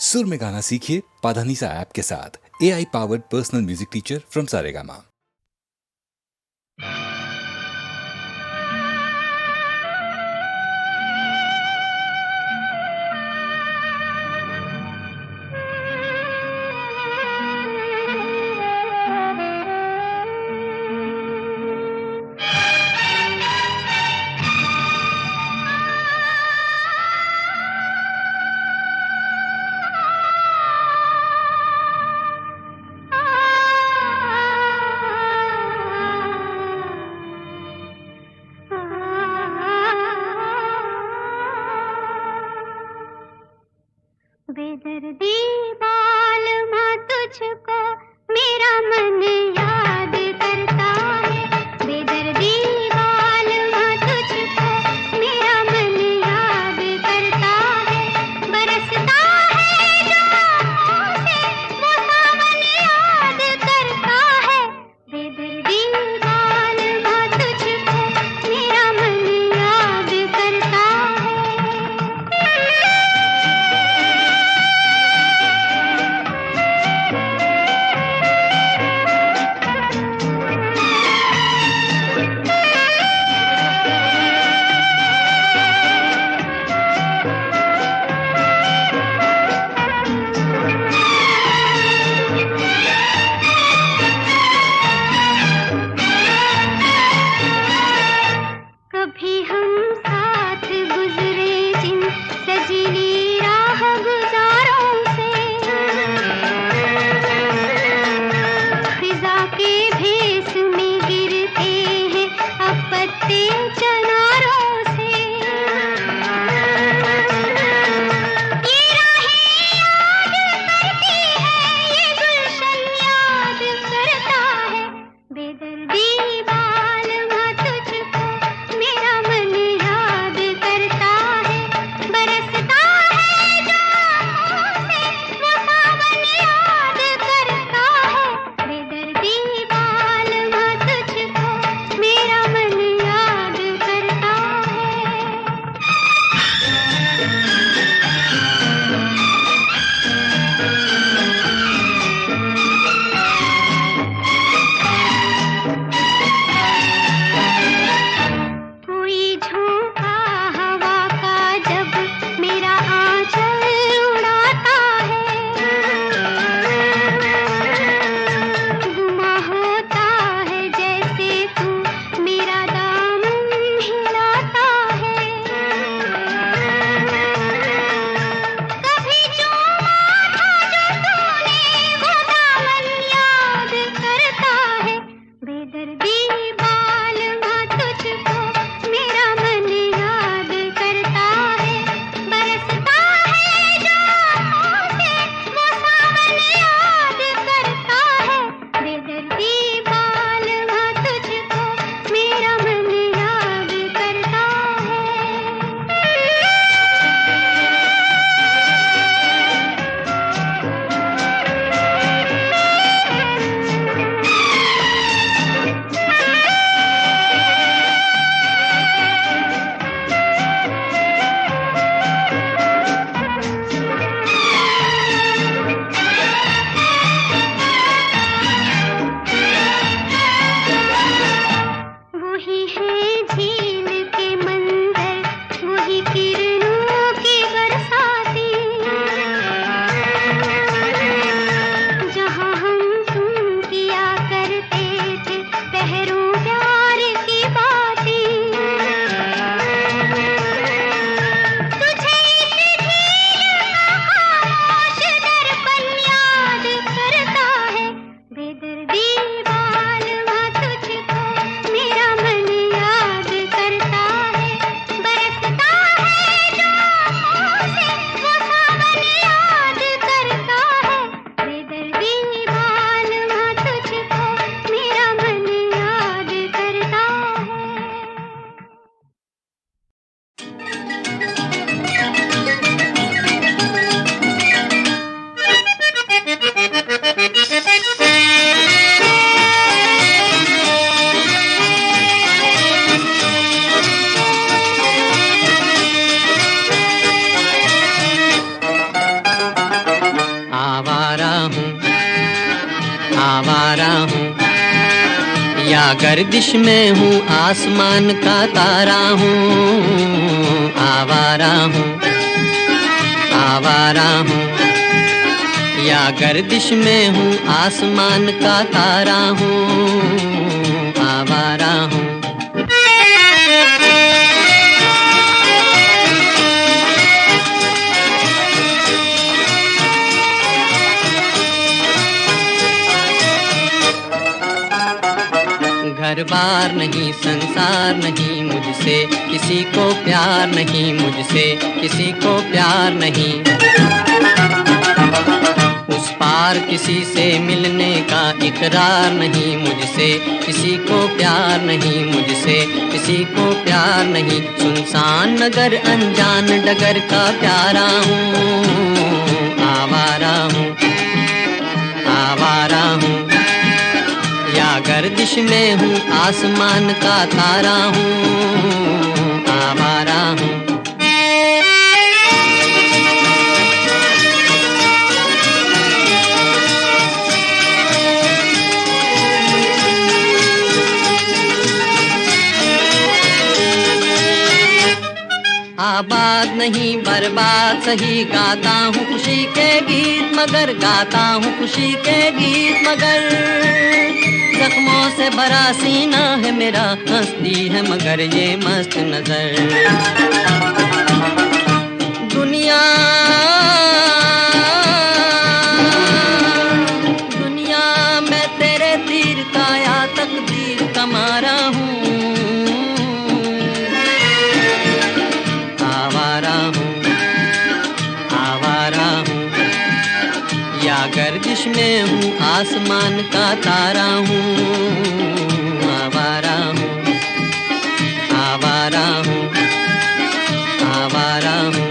सुर में गाना सीखिए पाधानीसा ऐप के साथ। AI powered personal music teacher from Saregama. बेदर्दी बालमा तुझको मेरा मन याद करता है। बेदर्दी बालमा तुझको मेरा मन याद करता है। बरसता है जो आँखों से वो सावन याद करता है। बेदर्दी बालमा तुझको मेरा मन याद करता है। आवारा हूँ या गर्दिश में हूँ, आसमान का तारा हूँ। आवारा हूँ, आवारा हूँ या गर्दिश में हूँ, आसमान का तारा हूँ। आवारा हूँ। घर बार नहीं, संसार नहीं, मुझसे किसी को प्यार नहीं, मुझसे किसी को प्यार नहीं। उस पार किसी से मिलने का इकरार नहीं, मुझसे किसी को प्यार नहीं, मुझसे किसी को प्यार नहीं। सुनसान नगर अनजान डगर का प्यारा हूँ। आवारा हूँ, आवारा हूँ या गर्दिश में हूँ, आसमान का तारा हूँ। आवारा हूँ। आबाद नहीं बर्बाद सही, गाता हूँ खुशी के गीत मगर, गाता हूँ खुशी के गीत मगर। जख्मों से भरा सीना है मेरा, हंसती है मगर ये मस्त नजर। दुनिया दुनिया मैं तेरे तीर का या तकदीर का मारा हूँ। आवारा हूँ, आवारा हूँ या गर्दिश में हूँ, आसमान का तारा हूँ। आवारा हूँ, आवारा हूँ, आवारा हूँ।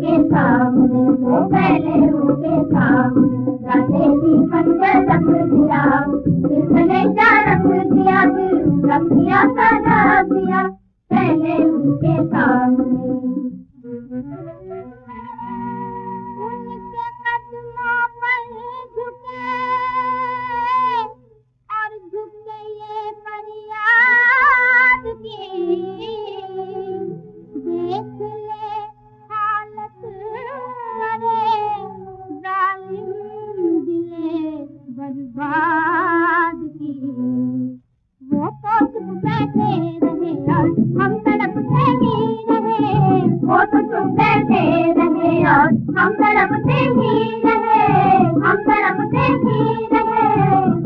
उनके सामने, वो पहले उनके सामने, जाते ही खंजर रख दिया, इसने क्या रख दिया, रख दिया सदा दिया, पहले उनके सामने। उनके कदमों पर झुके और झुके ये फरियाद की, देख ले हालत अरे जालिम दिले बर्बाद की। वो तो चुप बैठे रहे और हम तड़पते ही रहे, वो तो चुप बैठे रहे और हम तड़पते ही रहे, हम तड़पते ही रहे,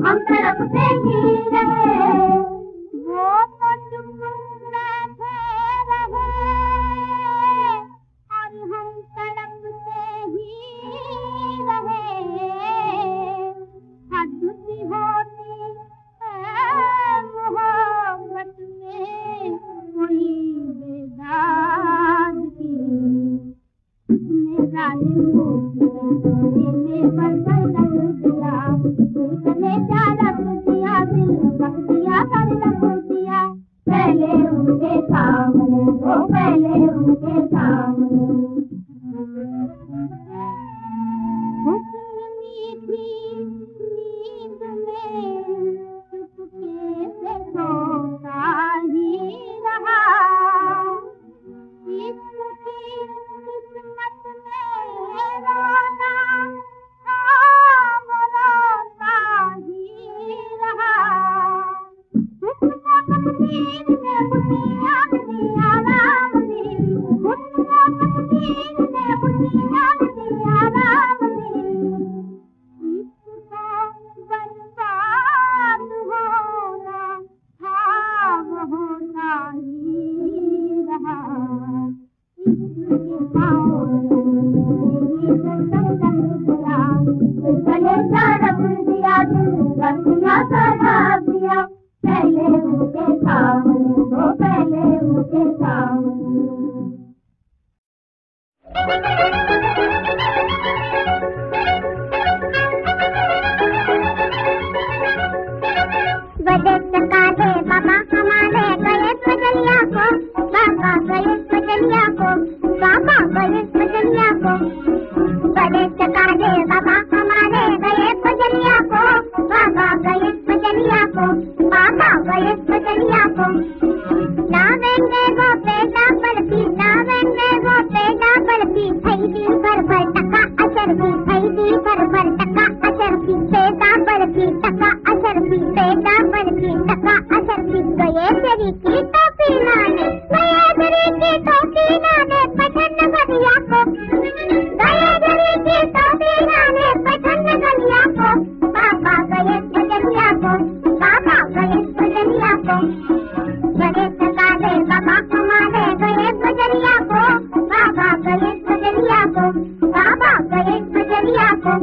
हम तड़पते ही रहे। वो तो चुप बैठे रहे और हम तड़पते ही रहे। हद सी होती है मोहब्बत में कोई बेदाद की, मेरा दिल पर लग दिया, उसने क्या रख दिया, दिल रख दिया, कर रख दिया, पहले उनके सामने, वो पहले उनके सामने। मीठी नींद में चुपके से सोता ही रहा, इसकी किस्मत में रोना था, वो रोता ही रहा। उसको तकदीर ने बुनियाद दी आराम दी, उसको तकदीर ने बुनियाद दी आराम दी, इसको बर्बाद होना था, वो होता ही रहा। इसके पाँव में दिया, गले का रख दिया, दिल रख दिया, सजा दिया, पहले उनके सामने, वो पहले उनके सामने। बड़े चका दे बाबा हमारे गए मजलिया को, बाबा गए मजलिया को, बाबा गए मजलिया को। बड़े चका दे बाबा हमारे गए मजलिया को, बाबा गए मजलिया को, बाबा गए मजलिया को। लावेंगे वो पेटा पड़ती, लावेंगे वो पेटा पड़ती, थैली भर भर टका अचर भी, थैली भर भर टका अचर भी, पेटा पड़ती टका अचर भी, पेटा पड़ती टका अचर भी। गए तेरी की टोपी लाने, गए तेरी की टोपी लाने, पठन गलिया को, गए तेरी की टोपी लाने, पठन गलिया को, बाबा गए मजलिया को, बाबा गए मजलिया को। बड़े सका दे बाबा हमारे गए मजलिया को, बाबा गए मजलिया को, बाबा गए मजलिया को।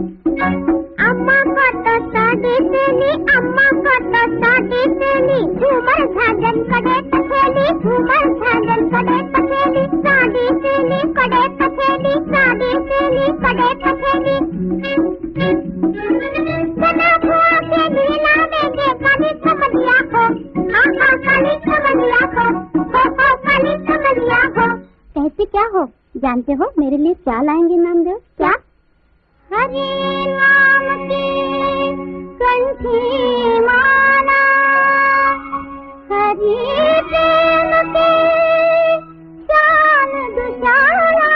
अम्मा को तो शादी से ली, अम्मा को तो शादी से ली, झूमर झांझन कड़े तखेली, झूमर झांझन कड़े तखेली, शादी से ली कड़े तखेली, शादी से ली कड़े तखेली। सदा बुआ के लीला देंगे काली कमलिया को, हाँ हाँ काली कमलिया को, हो काली कमलिया को। कहते क्या हो, जानते हो मेरे लिए क्या लाएंगे नामदेव? क्या? हरे नाम की कंठी माला, हरि प्रेम के शान दुशाला,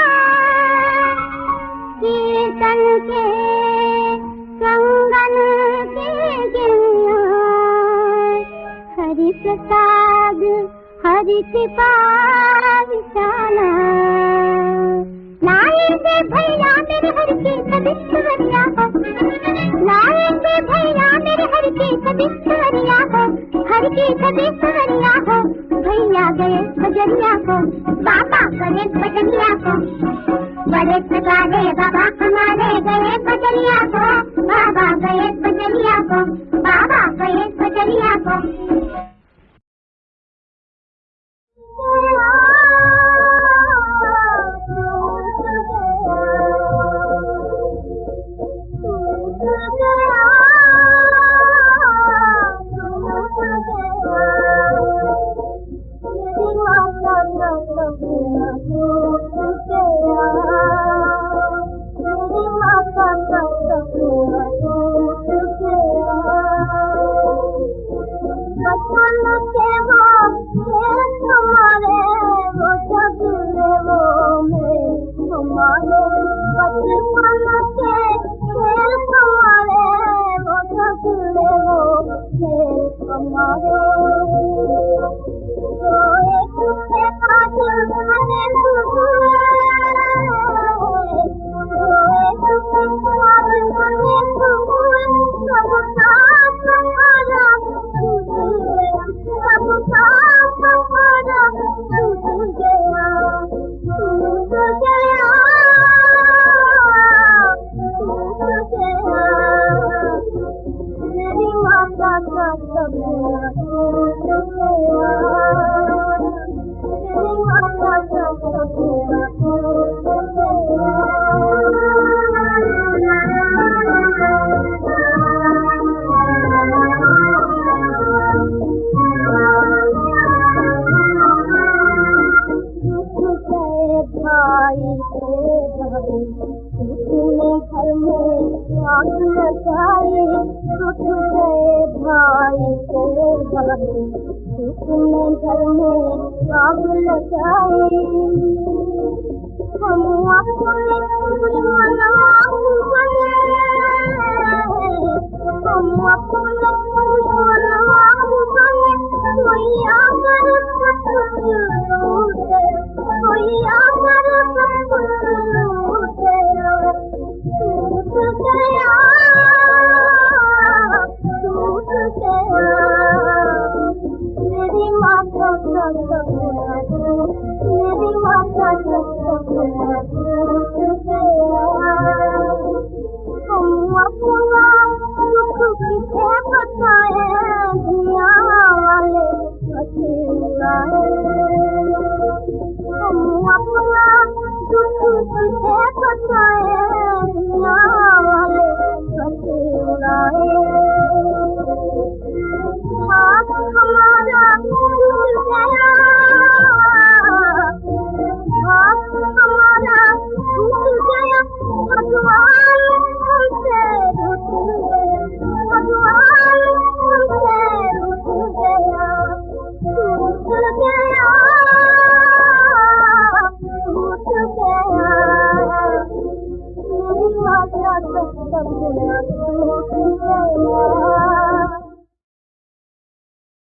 कीर्तन के कंगन के गिरिया, हरि प्रसाद हरि कृपा विशाला। लाएंगे भैया मेरे हर की सभी सुवरिया को, लाएंगे भैया मेरे हर की सभी सुवरिया को, हर की सभी सुवरिया को। भैया गए बजरिया को, बाबा गए बजरिया को। बड़े सगा दे बाबा हमारे गए बजरिया को, बाबा गए बजरिया को, बाबा गए बजरिया को। बचपन के खेल हमारे वो ढकले वो खेल हमारे जो एक थे आज हमें सुधरे जो एक थे आज हमें सुधरे सब साथ हमारा छूट गया सब साथ हमारा छूट गया छूट गया छूट गया मेरी माता का सपना टूट गया मेरी माता का सपना टूट गया भाई से भाई उसने घर में आग लगाई टूट गए भाई से भाई उसने घर में आग लगाई हम अपने दुश्मन बने हम अपने